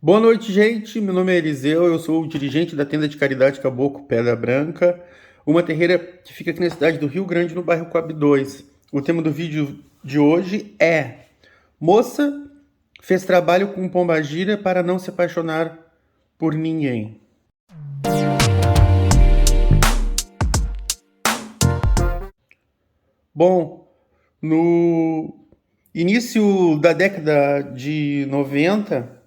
Boa noite, gente. Meu nome é Eliseu, eu sou o dirigente da tenda de caridade Caboclo Pedra Branca, uma terreira que fica aqui na cidade do Rio Grande, no bairro Coab 2. O tema do vídeo de hoje é: Moça fez trabalho com pombagira para não se apaixonar por ninguém. Bom, no início da década de 90,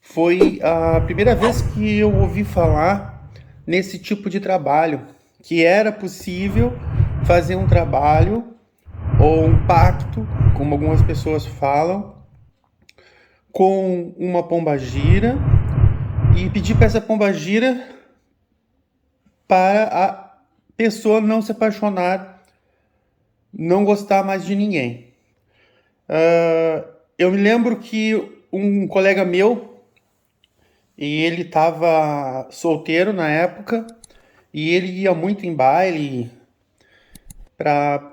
foi a primeira vez que eu ouvi falar nesse tipo de trabalho, que era possível fazer um trabalho ou um pacto, como algumas pessoas falam, com uma pombagira e pedir para essa pombagira para a pessoa não se apaixonar, não gostar mais de ninguém. Eu me lembro que um colega meu, e ele estava solteiro na época, e ele ia muito em baile para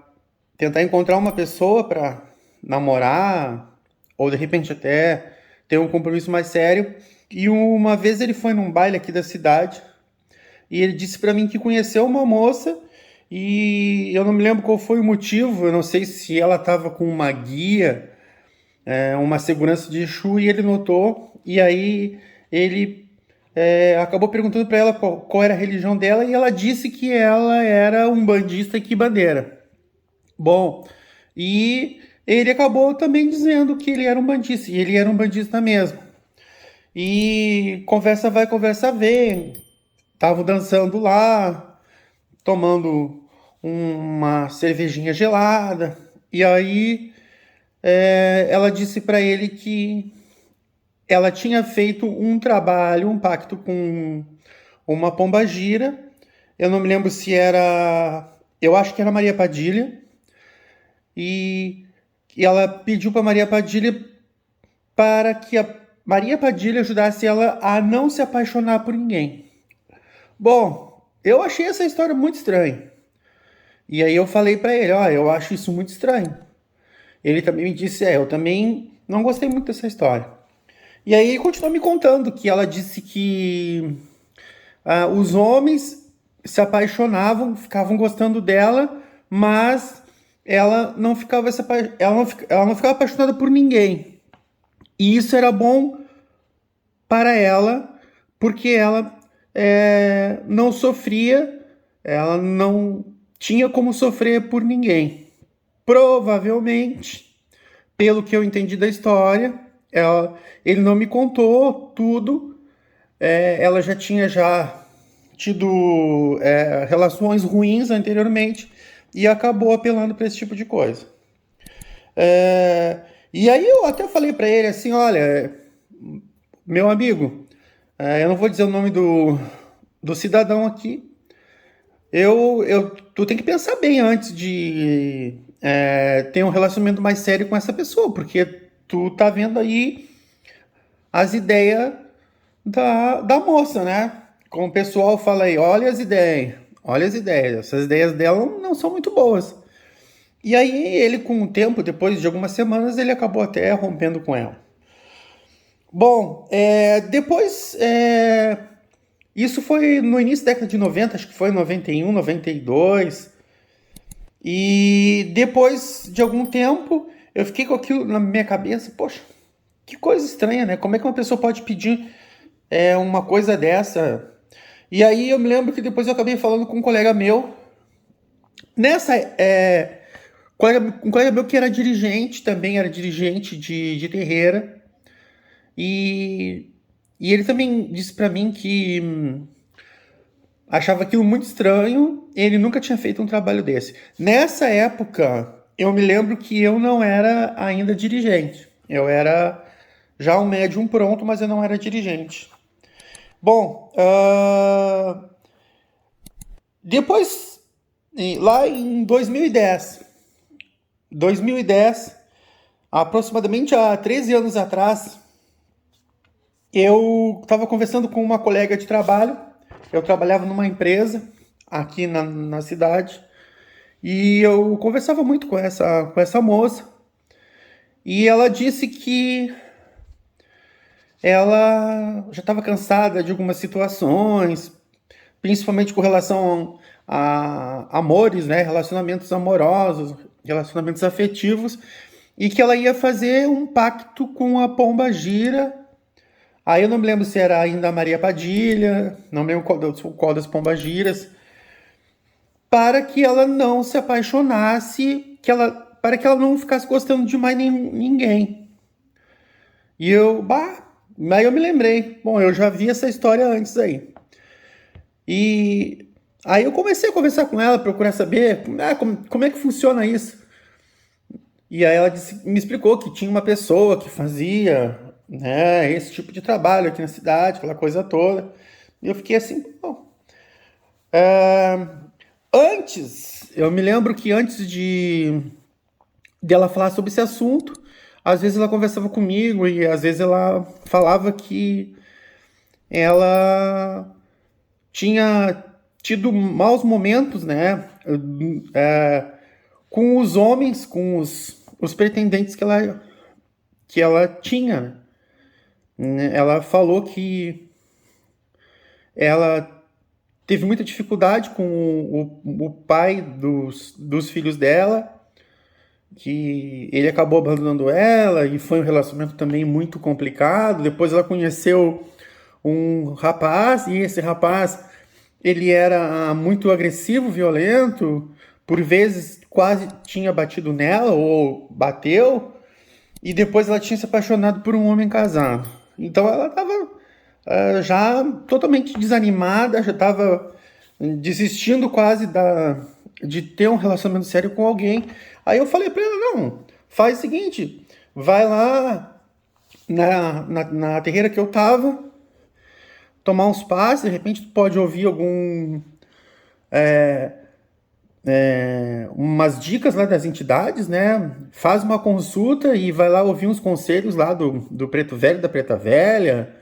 tentar encontrar uma pessoa para namorar, ou de repente até ter um compromisso mais sério. E uma vez ele foi num baile aqui da cidade, e ele disse para mim que conheceu uma moça, e eu não me lembro qual foi o motivo, eu não sei se ela estava com uma guia, uma segurança de Exu, e ele notou, e aí ele acabou perguntando para ela qual era a religião dela, e ela disse que ela era umbandista e quibandeira. Bom, e ele acabou também dizendo que ele era um bandista, e ele era um bandista mesmo. E conversa vai, conversa vem. Estavam dançando lá, tomando uma cervejinha gelada. E aí ela disse para ele que ela tinha feito um trabalho, um pacto com uma pombagira. Eu não me lembro se era. Eu acho que era Maria Padilha. E ela pediu para Maria Padilha para que a Maria Padilha ajudasse ela a não se apaixonar por ninguém. Bom, eu achei essa história muito estranha. E aí eu falei para ele, ó, eu acho isso muito estranho. Ele também me disse, eu também não gostei muito dessa história. E aí ele continuou me contando que ela disse que os homens se apaixonavam, ficavam gostando dela, mas ela não ficava ela não ficava apaixonada por ninguém. E isso era bom para ela, porque ela não sofria, ela não tinha como sofrer por ninguém. Provavelmente, pelo que eu entendi da história, ele não me contou tudo, ela já tinha tido relações ruins anteriormente e acabou apelando para esse tipo de coisa. E aí eu até falei para ele assim, olha, meu amigo, eu não vou dizer o nome do cidadão aqui. Tu tem que pensar bem antes de ter um relacionamento mais sério com essa pessoa, porque tu tá vendo aí as ideias da moça, né? Como o pessoal fala aí, olha as ideias, essas ideias dela não são muito boas. E aí ele, com o tempo, depois de algumas semanas, ele acabou até rompendo com ela. Bom, depois, isso foi no início da década de 90, acho que foi em 91, 92. E depois de algum tempo, eu fiquei com aquilo na minha cabeça, poxa, que coisa estranha, né? Como é que uma pessoa pode pedir uma coisa dessa? E aí eu me lembro que depois eu acabei falando com um colega meu, nessa, um colega meu que era dirigente, também era dirigente de terreira, e, e ele também disse para mim que achava aquilo muito estranho, ele nunca tinha feito um trabalho desse. Nessa época, eu me lembro que eu não era ainda dirigente. Eu era já um médium pronto, mas eu não era dirigente. Bom, depois, lá em 2010, aproximadamente há 13 anos atrás, eu estava conversando com uma colega de trabalho. Eu trabalhava numa empresa aqui na cidade e eu conversava muito com essa moça. E ela disse que ela já estava cansada de algumas situações, principalmente com relação a amores, né, relacionamentos amorosos, relacionamentos afetivos, e que ela ia fazer um pacto com a Pombagira. Aí eu não me lembro se era ainda a Maria Padilha, não me lembro qual das Pombagiras, para que ela não se apaixonasse, para que ela não ficasse gostando de mais ninguém. E aí eu me lembrei, bom, eu já vi essa história antes aí. E aí eu comecei a conversar com ela, procurar saber como é que funciona isso. E aí ela me explicou que tinha uma pessoa que fazia, né, esse tipo de trabalho aqui na cidade, aquela coisa toda. E eu fiquei assim, bom. Eu me lembro que antes de dela falar sobre esse assunto, às vezes ela conversava comigo e às vezes ela falava que ela tinha tido maus momentos, né, com os homens, com os pretendentes que ela tinha, né? Ela falou que ela teve muita dificuldade com o pai dos filhos dela, que ele acabou abandonando ela e foi um relacionamento também muito complicado. Depois ela conheceu um rapaz e esse rapaz ele era muito agressivo, violento, por vezes quase tinha batido nela ou bateu, e depois ela tinha se apaixonado por um homem casado. Então ela estava já totalmente desanimada, já estava desistindo quase de ter um relacionamento sério com alguém. Aí eu falei para ela, não, faz o seguinte, vai lá na terreira que eu tava, tomar uns passos, de repente tu pode ouvir umas dicas lá das entidades, né? Faz uma consulta e vai lá ouvir uns conselhos lá do preto velho, da preta velha.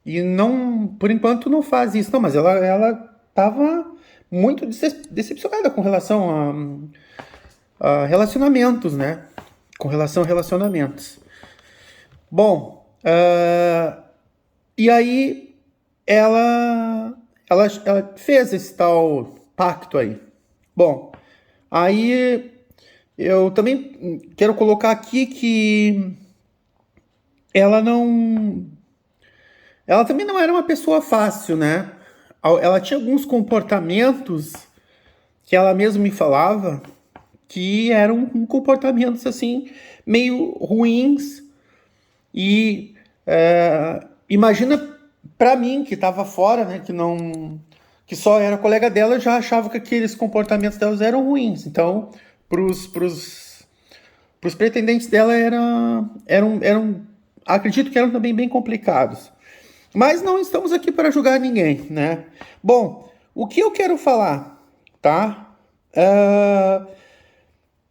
E não, por enquanto não faz isso. Não, mas ela tava muito decepcionada com relação a relacionamentos, né? Com relação a relacionamentos. Bom, e aí ela fez esse tal pacto aí. Bom, aí eu também quero colocar aqui que ela não. Ela também não era uma pessoa fácil, né? Ela tinha alguns comportamentos que ela mesma me falava que eram comportamentos assim meio ruins e imagina para mim que estava fora, né? Que só era colega dela, eu já achava que aqueles comportamentos delas eram ruins. Então, pros pretendentes dela eram acredito que eram também bem complicados. Mas não estamos aqui para julgar ninguém, né? Bom, o que eu quero falar, tá?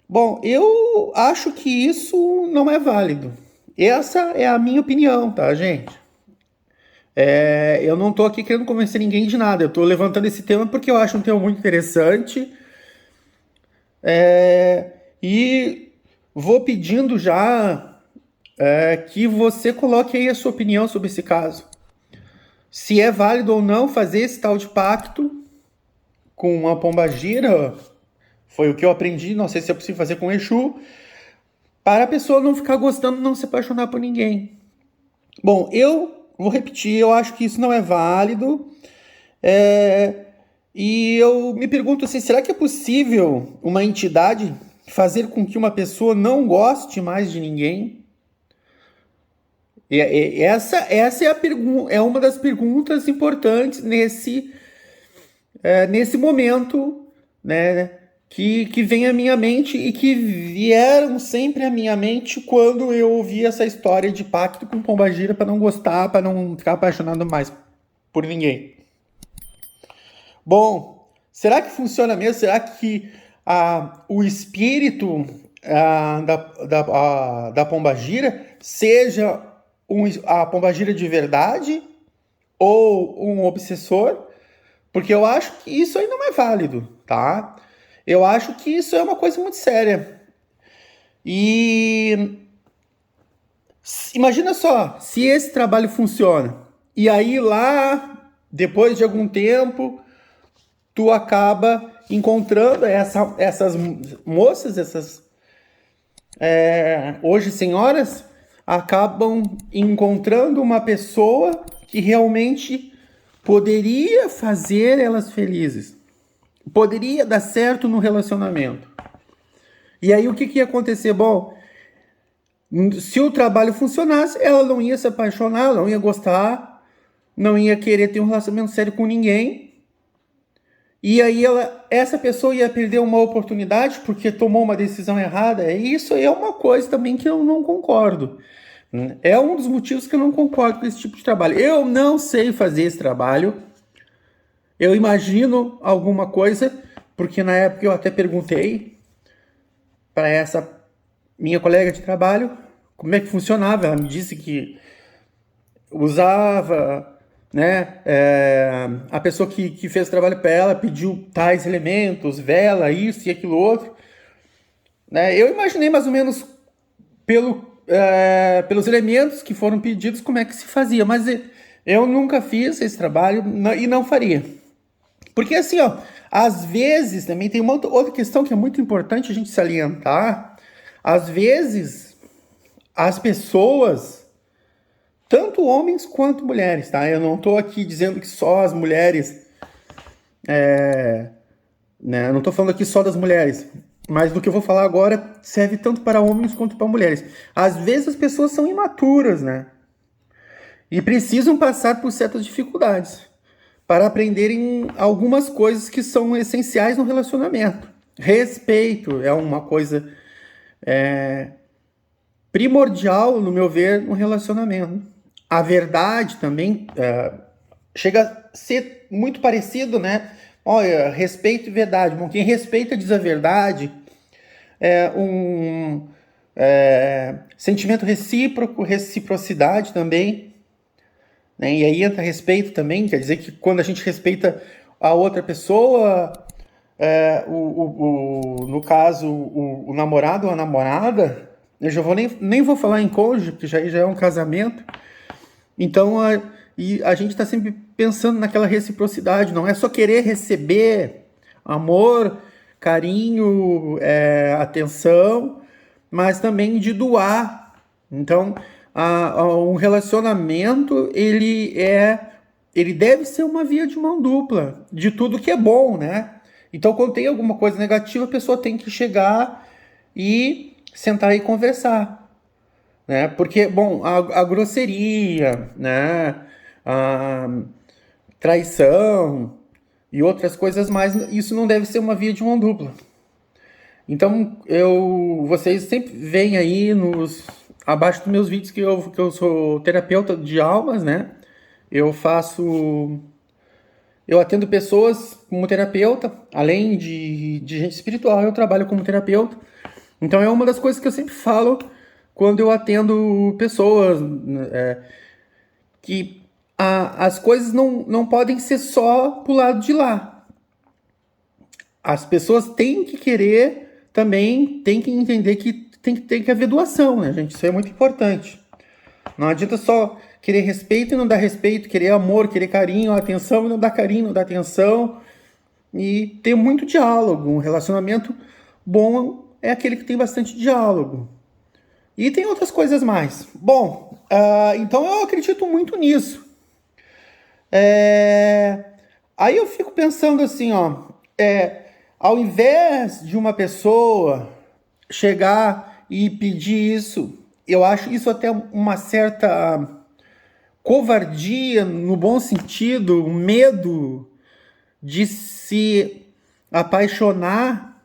Bom, eu acho que isso não é válido. Essa é a minha opinião, tá, gente? Eu não tô aqui querendo convencer ninguém de nada. Eu tô levantando esse tema porque eu acho um tema muito interessante. E vou pedindo já que você coloque aí a sua opinião sobre esse caso. Se é válido ou não fazer esse tal de pacto com uma pombagira, foi o que eu aprendi, não sei se é possível fazer com Exu, para a pessoa não ficar gostando, não se apaixonar por ninguém. Bom, eu vou repetir, eu acho que isso não é válido. E eu me pergunto assim, será que é possível uma entidade fazer com que uma pessoa não goste mais de ninguém? Essa é uma das perguntas importantes nesse momento, né, que vem à minha mente e que vieram sempre à minha mente quando eu ouvi essa história de pacto com pombagira para não gostar, para não ficar apaixonado mais por ninguém. Bom, será que funciona mesmo? Será que o espírito da pombagira seja a pombagira de verdade ou um obsessor? Porque eu acho que isso aí não é válido, tá? Eu acho que isso é uma coisa muito séria. E Imagina só, se esse trabalho funciona, e aí lá, depois de algum tempo, tu acaba encontrando essas moças, hoje senhoras, acabam encontrando uma pessoa que realmente poderia fazer elas felizes, poderia dar certo no relacionamento. E aí o que ia acontecer? Bom, se o trabalho funcionasse, ela não ia se apaixonar, não ia gostar, não ia querer ter um relacionamento sério com ninguém. E aí essa pessoa ia perder uma oportunidade porque tomou uma decisão errada. E isso aí é uma coisa também que eu não concordo. É um dos motivos que eu não concordo com esse tipo de trabalho. Eu não sei fazer esse trabalho. Eu imagino alguma coisa, porque na época eu até perguntei para essa minha colega de trabalho como é que funcionava. Ela me disse que usava, né? A pessoa que fez o trabalho para ela pediu tais elementos, vela, isso e aquilo outro. Né? Eu imaginei mais ou menos pelos elementos que foram pedidos como é que se fazia, mas eu nunca fiz esse trabalho e não faria. Porque assim, ó, às vezes também tem uma outra questão que é muito importante a gente salientar. Às vezes as pessoas, tanto homens quanto mulheres, tá? Eu não estou aqui dizendo que só as mulheres, né? Eu não estou falando aqui só das mulheres, mas do que eu vou falar agora serve tanto para homens quanto para mulheres. Às vezes as pessoas são imaturas, né? E precisam passar por certas dificuldades para aprenderem algumas coisas que são essenciais no relacionamento. Respeito é uma coisa primordial, no meu ver, no relacionamento. A verdade também chega a ser muito parecido, né? Olha, respeito e verdade. Bom, quem respeita diz a verdade. Sentimento recíproco, reciprocidade também. Né? E aí entra respeito também, quer dizer que quando a gente respeita a outra pessoa, no caso, o namorado ou a namorada, eu já nem vou falar em cônjuge, porque já é um casamento. Então, a gente está sempre pensando naquela reciprocidade, não é só querer receber amor, carinho, atenção, mas também de doar. Então, um relacionamento, ele deve ser uma via de mão dupla, de tudo que é bom, né? Então, quando tem alguma coisa negativa, a pessoa tem que chegar e sentar e conversar, né? Porque, bom, a grosseria, né? A traição e outras coisas mais, isso não deve ser uma via de mão dupla. Então, vocês sempre veem aí abaixo dos meus vídeos que eu sou terapeuta de almas, né? Eu atendo pessoas como terapeuta, além de gente espiritual, eu trabalho como terapeuta. Então, é uma das coisas que eu sempre falo quando eu atendo pessoas, que as coisas não podem ser só pro lado de lá. As pessoas têm que querer também, têm que entender que tem que haver doação, né, gente? Isso é muito importante. Não adianta só querer respeito e não dar respeito, querer amor, querer carinho, atenção e não dar carinho, não dar atenção. E ter muito diálogo. Um relacionamento bom é aquele que tem bastante diálogo. E tem outras coisas mais. Bom, então eu acredito muito nisso. Aí eu fico pensando assim, ó, ao invés de uma pessoa chegar e pedir isso, eu acho isso até uma certa covardia, no bom sentido, um medo de se apaixonar.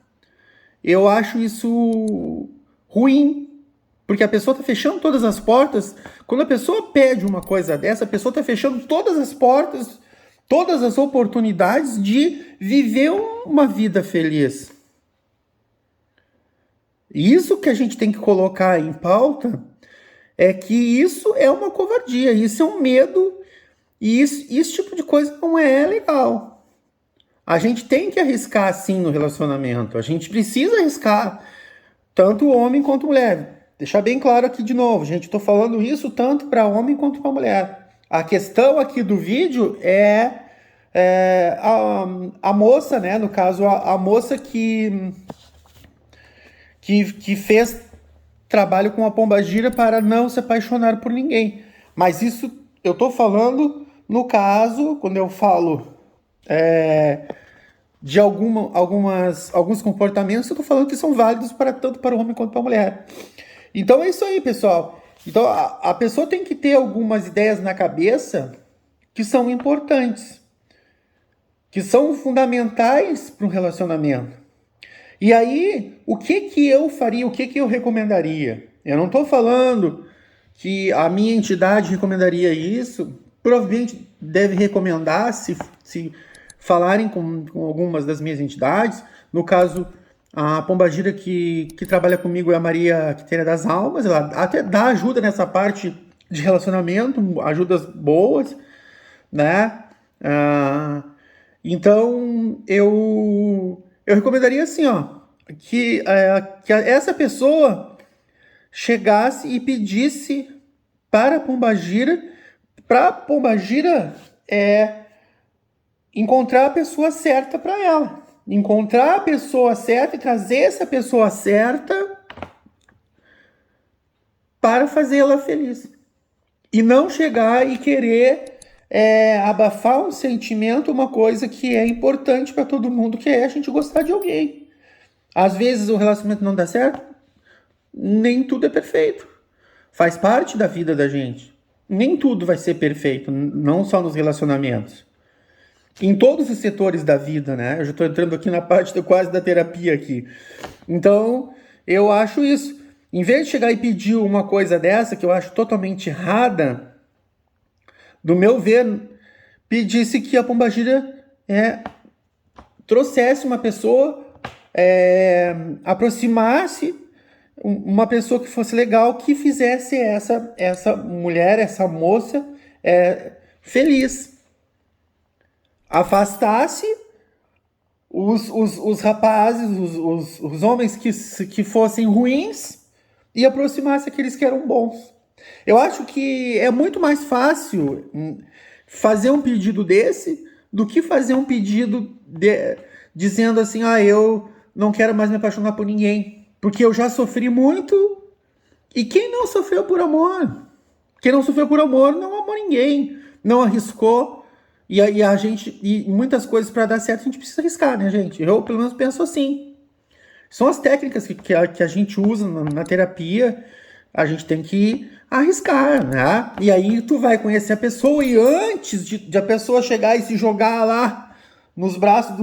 Eu acho isso ruim, porque a pessoa está fechando todas as portas. Quando a pessoa pede uma coisa dessa, a pessoa está fechando todas as portas, todas as oportunidades de viver uma vida feliz. Isso que a gente tem que colocar em pauta é que isso é uma covardia, isso é um medo, e esse tipo de coisa não é legal. A gente tem que arriscar sim no relacionamento, a gente precisa arriscar, tanto homem quanto mulher. deixar bem claro aqui de novo, gente, estou falando isso tanto para homem quanto para mulher. A questão aqui do vídeo é a moça, né? No caso, a moça que fez trabalho com a pombagira para não se apaixonar por ninguém. Mas isso eu estou falando no caso, quando eu falo de alguns comportamentos, eu estou falando que são válidos para tanto para o homem quanto para a mulher. Então é isso aí, pessoal. Então a pessoa tem que ter algumas ideias na cabeça que são importantes, que são fundamentais para um relacionamento. E aí, o que eu faria, o que eu recomendaria? Eu não estou falando que a minha entidade recomendaria isso, provavelmente deve recomendar se falarem com algumas das minhas entidades. No caso, a pombagira que trabalha comigo é a Maria Quiteira das Almas, ela até dá ajuda nessa parte de relacionamento, ajudas boas, né? Então, eu recomendaria assim, ó, que essa pessoa chegasse e pedisse para a pombagira encontrar a pessoa certa para ela. Encontrar a pessoa certa e trazer essa pessoa certa para fazê-la feliz. E não chegar e querer abafar um sentimento, uma coisa que é importante para todo mundo, que é a gente gostar de alguém. Às vezes o relacionamento não dá certo, nem tudo é perfeito. Faz parte da vida da gente. Nem tudo vai ser perfeito, não só nos relacionamentos. Em todos os setores da vida, né? Eu já estou entrando aqui na parte quase da terapia aqui. Então, eu acho isso. Em vez de chegar e pedir uma coisa dessa, que eu acho totalmente errada, do meu ver, pedisse que a pombagira trouxesse uma pessoa, aproximasse uma pessoa que fosse legal, que fizesse essa mulher, essa moça feliz. Afastasse os rapazes, os homens que fossem ruins e aproximasse aqueles que eram bons. Eu acho que é muito mais fácil fazer um pedido desse do que fazer um pedido dizendo assim, eu não quero mais me apaixonar por ninguém, porque eu já sofri muito. E quem não sofreu por amor? Quem não sofreu por amor não amou ninguém, não arriscou. E muitas coisas para dar certo a gente precisa arriscar, né, gente? Eu pelo menos penso assim. São as técnicas que a gente usa na terapia, a gente tem que arriscar, né? E aí tu vai conhecer a pessoa e antes de a pessoa chegar e se jogar lá nos braços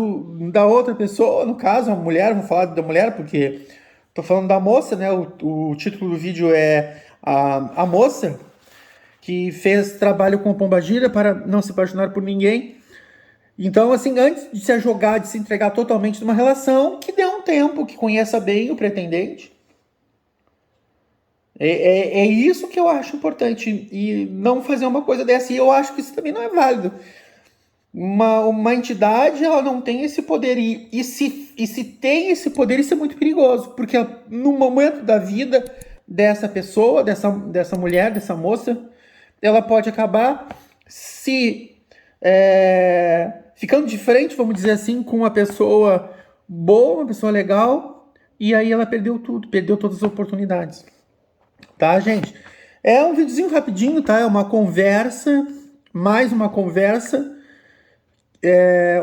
da outra pessoa, no caso, a mulher, vou falar da mulher porque tô falando da moça, né? O título do vídeo é a moça que fez trabalho com a pombagira para não se apaixonar por ninguém. Então, assim, antes de se jogar, de se entregar totalmente numa relação, que dê um tempo, que conheça bem o pretendente. É isso que eu acho importante. E não fazer uma coisa dessa. E eu acho que isso também não é válido. Uma entidade, ela não tem esse poder. E se tem esse poder, isso é muito perigoso. Porque no momento da vida dessa pessoa, dessa mulher, dessa moça, ela pode acabar ficando de frente, vamos dizer assim, com uma pessoa boa, uma pessoa legal, e aí ela perdeu tudo, perdeu todas as oportunidades. Tá, gente? É um videozinho rapidinho, tá? É uma conversa, mais uma conversa,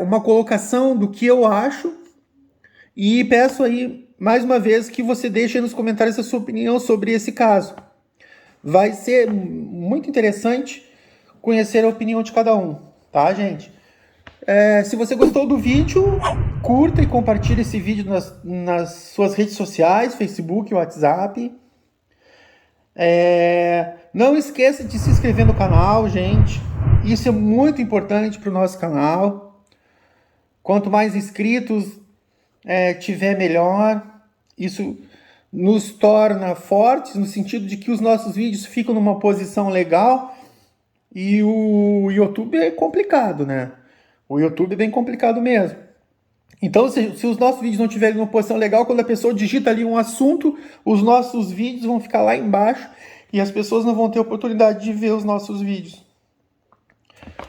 uma colocação do que eu acho, e peço aí, mais uma vez, que você deixe aí nos comentários a sua opinião sobre esse caso. Vai ser muito interessante conhecer a opinião de cada um, tá, gente? Se você gostou do vídeo, curta e compartilhe esse vídeo nas suas redes sociais, Facebook, WhatsApp. Não esqueça de se inscrever no canal, gente. Isso é muito importante para o nosso canal. Quanto mais inscritos tiver, melhor. Isso nos torna fortes, no sentido de que os nossos vídeos ficam numa posição legal. E o YouTube é complicado, né? O YouTube é bem complicado mesmo. Então, se os nossos vídeos não tiverem uma posição legal, quando a pessoa digita ali um assunto, os nossos vídeos vão ficar lá embaixo e as pessoas não vão ter oportunidade de ver os nossos vídeos.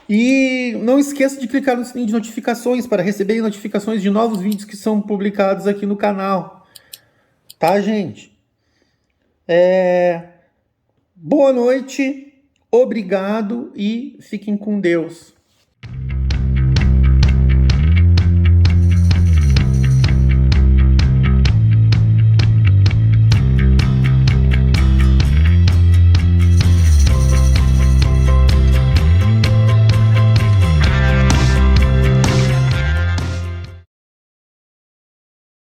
E não esqueça de clicar no sininho de notificações para receber notificações de novos vídeos que são publicados aqui no canal. Tá, gente? Boa noite, obrigado e fiquem com Deus.